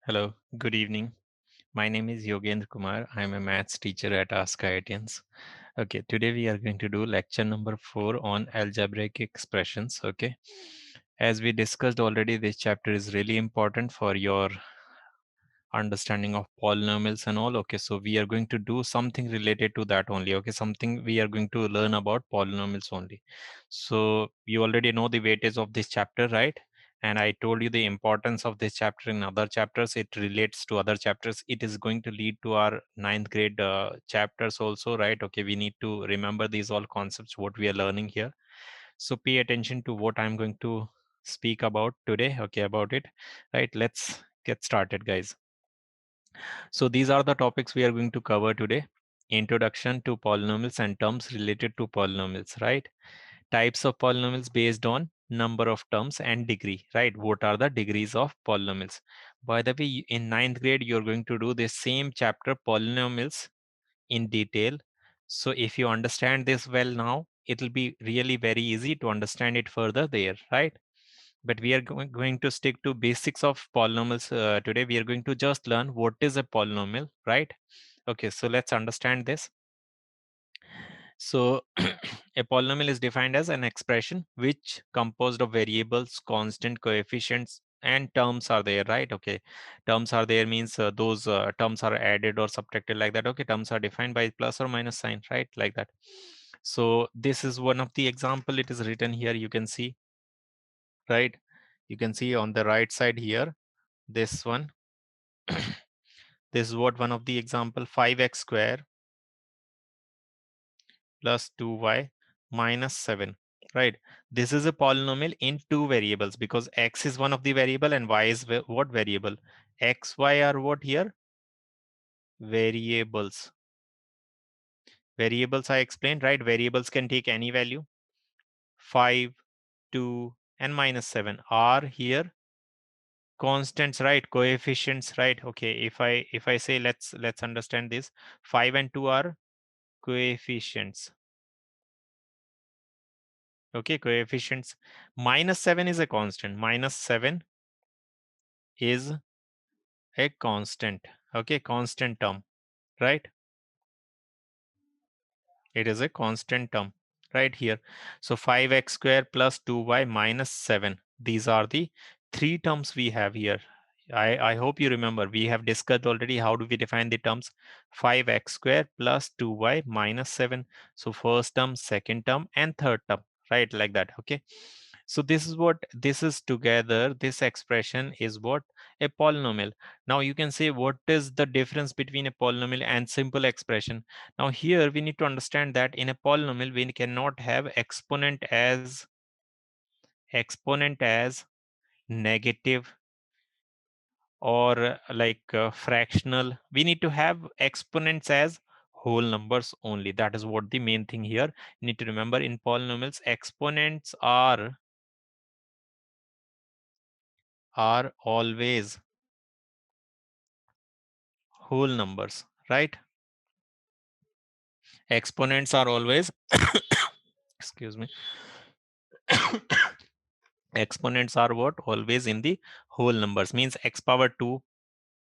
Hello, good evening. My name is Yogendra Kumar. I'm a maths teacher at askIITians. Okay, today we are going to do lecture number 4 on algebraic expressions. Okay, as we discussed already, this chapter is really important for your understanding of polynomials and all. Okay, so we are going to do something related to that only. Okay, something we are going to learn about polynomials only. So you already know the weightage of this chapter, right? And I told you the importance of this chapter in other chapters. It relates to other chapters. It is going to lead to our ninth grade chapters also, right? Okay, we need to remember these all concepts what we are learning here. So pay attention to what I'm going to speak about today. Okay, about it, right? Let's get started, guys. So these are the topics we are going to cover today. Introduction to polynomials and terms related to polynomials, right? Types of polynomials based on number of terms and degree, right? What are the degrees of polynomials? By the way, in ninth grade, you're going to do the same chapter polynomials in detail. So if you understand this well now, it will be really very easy to understand it further there, right? But we are going to stick to basics of polynomials today. We are going to just learn what is a polynomial, right? Okay, so let's understand this. So a polynomial is defined as an expression which composed of variables, constant, coefficients, and terms are there, right? Okay, terms are there means those terms are added or subtracted like that. Okay, terms are defined by plus or minus sign, right? Like that. So this is one of the example. It is written here. You can see, right? You can see on the right side here, this one. This is what one of the example, 5x square plus 2y minus 7, right? This is a polynomial in two variables because x is one of the variable and y is what variable? X, y are what here? Variables. Variables I explained, right? Variables can take any value. 5, 2, and minus 7 are here constants, right? Coefficients, right? Okay, if I say let's understand this. 5 and 2 are coefficients. Okay, coefficients. Minus 7 is a constant. Minus 7 is a constant. Okay, constant term, right? It is a constant term right here. So 5x square plus 2y minus 7. These are the three terms we have here. I hope you remember we have discussed already how do we define the terms. 5x square plus 2y minus 7. So first term, second term, and third term, right? Like that. Okay. So this is what this is together. This expression is what? A polynomial. Now you can say what is the difference between a polynomial and simple expression. Now here we need to understand that in a polynomial we cannot have exponent as negative or fractional. We need to have exponents as whole numbers only. That is what the main thing here. You need to remember in polynomials exponents are always whole numbers, right? Exponents are always excuse me. Exponents are what? Always in the whole numbers, means x power 2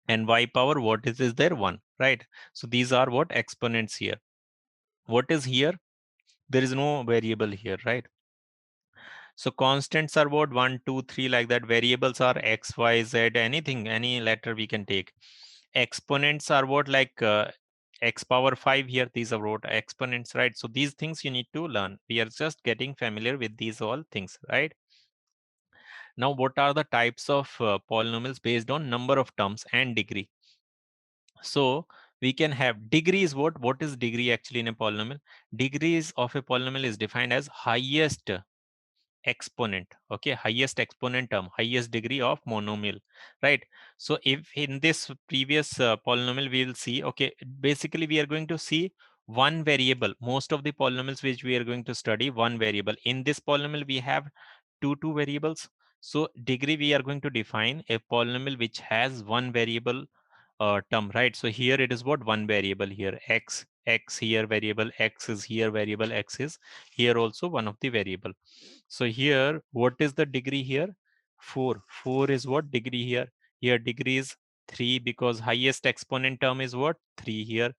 and y power what is there? 1, right? So these are what? Exponents here. What is here? There is no variable here, right? So constants are what? 1, 2, 3 like that. Variables are x, y, z, anything, any letter we can take. Exponents are what? Like x power 5 here. These are what? Exponents, right? So these things you need to learn. We are just getting familiar with these all things, right? Now, what are the types of polynomials based on number of terms and degree? So we can have degrees. What is degree actually in a polynomial? Degrees of a polynomial is defined as highest exponent. Okay, highest exponent term, highest degree of monomial, right? So if in this previous polynomial we will see, okay, basically we are going to see one variable. Most of the polynomials which we are going to study, one variable. In this polynomial we have two variables. So degree we are going to define a polynomial which has one variable term, right? So here it is what? One variable here, x here variable, x is here variable, x is here also one of the variable. So here what is the degree here? 4 is what? Degree here. Here degree is 3 because highest exponent term is what? 3 here.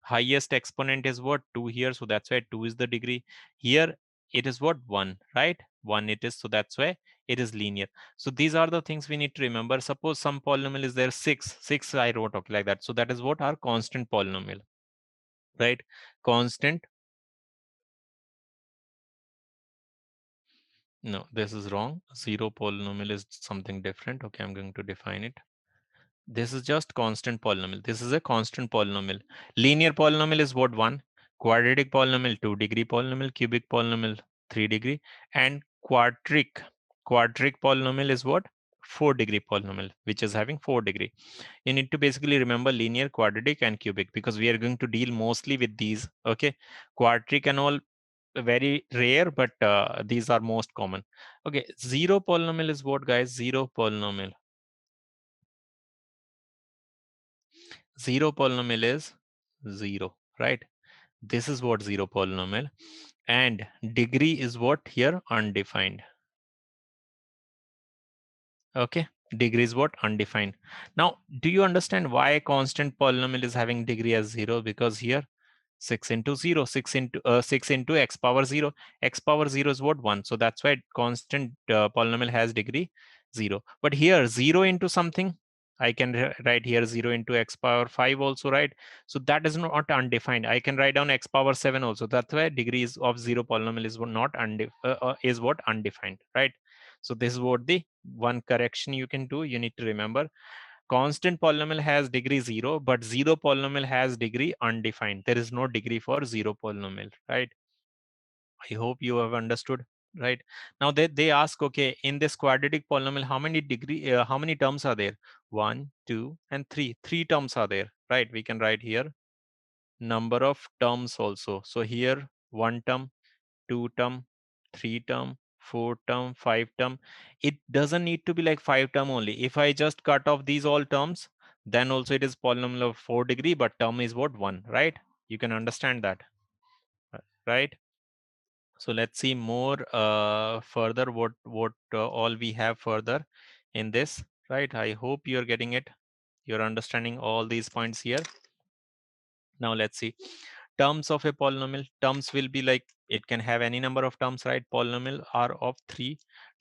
Highest exponent is what? 2 here. So that's why 2 is the degree. Here it is what? 1, right? 1 it is. So that's why it is linear. So these are the things we need to remember. Suppose some polynomial is there 6. 6 I wrote okay like that. So that is what? Our constant polynomial, right? Constant. No, this is wrong. 0 polynomial is something different. Okay, I'm going to define it. This is just constant polynomial. This is a constant polynomial. Linear polynomial is what? 1. Quadratic polynomial 2 degree, polynomial cubic polynomial 3 degree, and quadric polynomial is what? 4 degree polynomial, which is having 4 degree. You need to basically remember linear, quadratic, and cubic because we are going to deal mostly with these. Okay, quadric and all very rare, but these are most common. Okay, 0 polynomial is what, guys? 0 polynomial. 0 polynomial is 0, right? This is what 0 polynomial, and degree is what here? Undefined. Okay, degree is what? Undefined. Now, do you understand why constant polynomial is having degree as 0? Because here 6 into 0, 6 into x power 0. X power 0 is what? 1. So that's why constant polynomial has degree 0. But here 0 into something, I can write here 0 into x power 5 also, right? So that is not undefined. I can write down x power 7 also. That's why degrees of 0 polynomial is not is what? Undefined, right? So this is what the one correction you can do. You need to remember constant polynomial has degree 0, but 0 polynomial has degree undefined. There is no degree for 0 polynomial, right? I hope you have understood, right? Now they ask, okay, in this quadratic polynomial, how many terms are there? 1, 2, and 3. 3 terms are there, right? We can write here number of terms also. So here 1 term, 2 term, 3 term, 4 term, 5 term. It doesn't need to be like 5 term only. If I just cut off these all terms, then also it is polynomial of 4 degree, but term is what? 1, right? You can understand that, right? So let's see more further what all we have further in this, right? I hope you're getting it. You're understanding all these points here. Now let's see terms of a polynomial. Terms will be like it can have any number of terms, right? Polynomial are of 3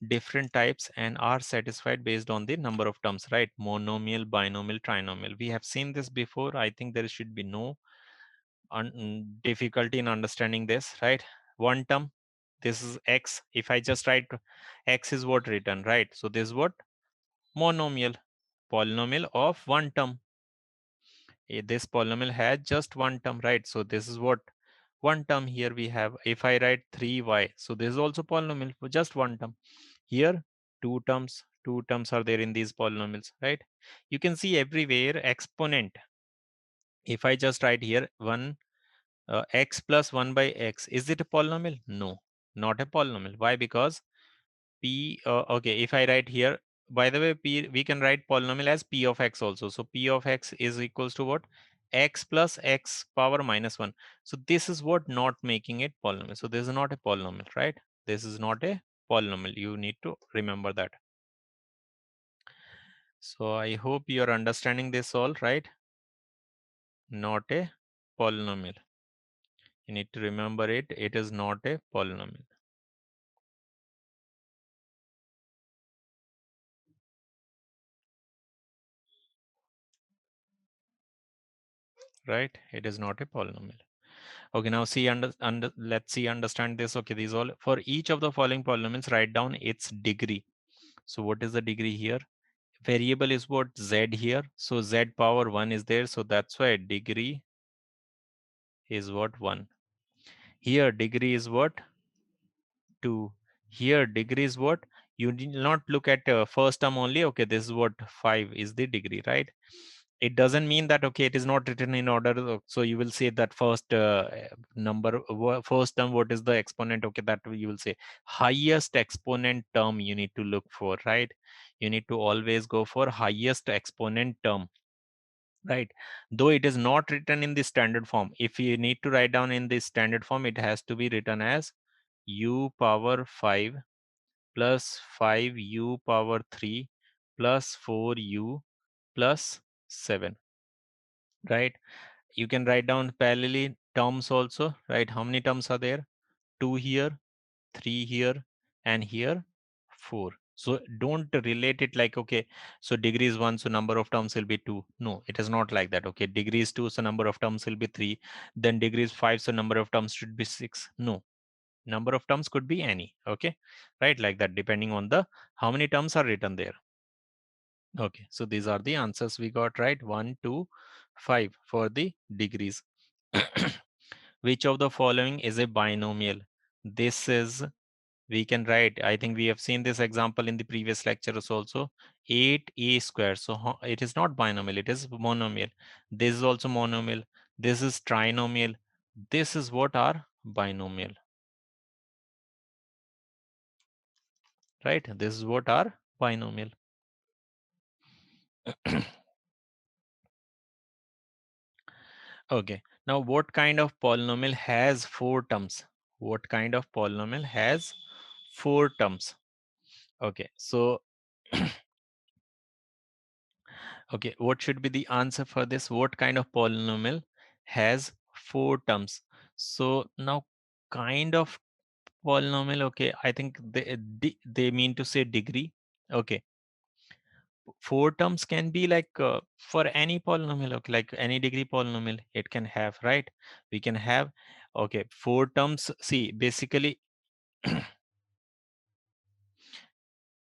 different types and are satisfied based on the number of terms, right? Monomial, binomial, trinomial. We have seen this before. I think there should be no difficulty in understanding this, right? One term, this is x. If I just write x is what written, right? So this is what? Monomial, polynomial of one term. This polynomial has just one term, right? So this is what? One term. Here we have, if I write 3y, so this is also polynomial for just one term. Here two terms are there in these polynomials, right? You can see everywhere exponent. If I just write here 1 x plus 1 by x, is it a polynomial? No, not a polynomial. Why? Because p okay, if I write here, by the way, p, we can write polynomial as p of x also. So p of x is equals to what? X plus x power minus 1. So this is what? Not making it polynomial. So this is not a polynomial, right? This is not a polynomial. You need to remember that. So I hope you're understanding this all, right? Not a polynomial. You need to remember it. It is not a polynomial. Right? It is not a polynomial. Okay, now see let's see understand this. Okay, these all for each of the following polynomials, write down its degree. So what is the degree here? Variable is what? Z here. So Z power 1 is there. So that's why degree is what? 1. Here degree is what? 2. Here degree is what? You did not look at first term only. Okay, this is what? 5 is the degree, right? It doesn't mean that, okay, it is not written in order. So you will say that first first term, what is the exponent? Okay, that you will say highest exponent term you need to look for, right? You need to always go for highest exponent term, right? Though it is not written in the standard form. If you need to write down in the standard form, it has to be written as u power 5 plus 5u power 3 plus 4u plus 7, right? You can write down parallelly terms also, right? How many terms are there? 2 here, 3 here, and here 4. So don't relate it like, okay, so degree is 1, so number of terms will be 2. No, it is not like that. Okay, degree is 2, so number of terms will be 3. Then degree is 5, so number of terms should be 6. No, number of terms could be any. Okay, right, like that, depending on the how many terms are written there. Okay, so these are the answers we got, right? 1, 2, 5 for the degrees. Which of the following is a binomial? This is, we can write, I think we have seen this example in the previous lectures also, 8a square. So it is not binomial, it is monomial. This is also monomial. This is trinomial. This is what are binomial, right? This is what are binomial. Okay, now what kind of polynomial has 4 terms? What kind of polynomial has 4 terms? Okay, so okay, what should be the answer for this? What kind of polynomial has 4 terms? So now kind of polynomial, okay, I think they mean to say degree. Okay, 4 terms can be like for any polynomial, okay, like any degree polynomial it can have, right? We can have, okay, 4 terms. See, basically,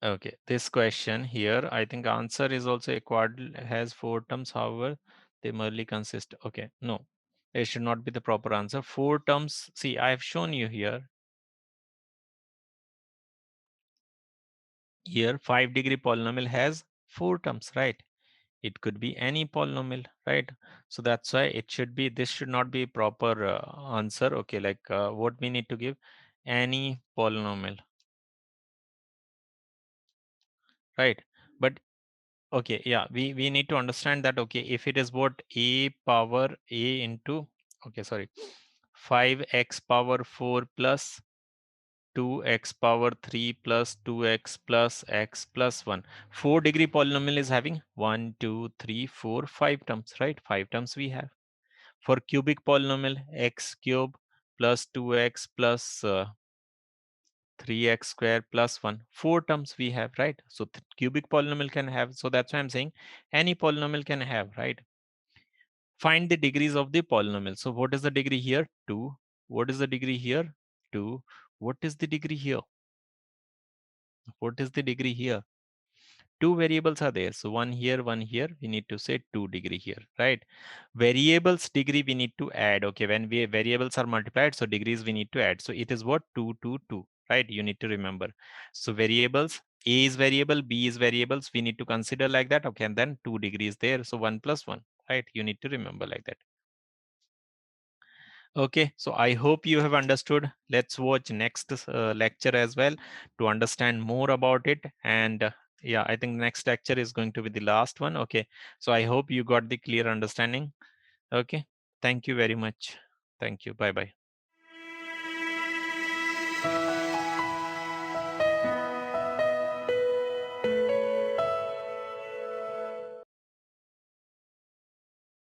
okay, this question here, I think answer is also a has 4 terms, however, they merely consist. Okay, no, it should not be the proper answer. 4 terms, see, I have shown you here. Here, 5-degree polynomial has 4 terms, right? It could be any polynomial, right? So that's why it should be, this should not be proper answer. Okay, like what we need to give, any polynomial, right? But okay, yeah, we need to understand that, okay, if it is what a power a into, okay, sorry, 5x power 4 plus 2x power 3 plus 2x plus x plus 1. 4-degree polynomial is having 1, 2, 3, 4, 5 terms, right? 5 terms we have. For cubic polynomial, x cube plus 2x plus 3x square plus 1. 4 terms we have, right? So cubic polynomial can have. So that's why I'm saying any polynomial can have, right? Find the degrees of the polynomial. So what is the degree here? 2. What is the degree here? 2. What is the degree here? What is the degree here? 2 variables are there. So 1 here, 1 here. We need to say 2 degree here, right? Variables degree we need to add. Okay, when we variables are multiplied, so degrees we need to add. So it is what? 2, 2, 2, right? You need to remember. So variables, A is variable, B is variables. We need to consider like that. Okay, and then 2 degrees there. So 1 plus 1, right? You need to remember like that. Okay, so I hope you have understood. Let's watch next lecture as well to understand more about it. And yeah, I think next lecture is going to be the last one. Okay, so I hope you got the clear understanding. Okay, thank you very much. Thank you. Bye bye.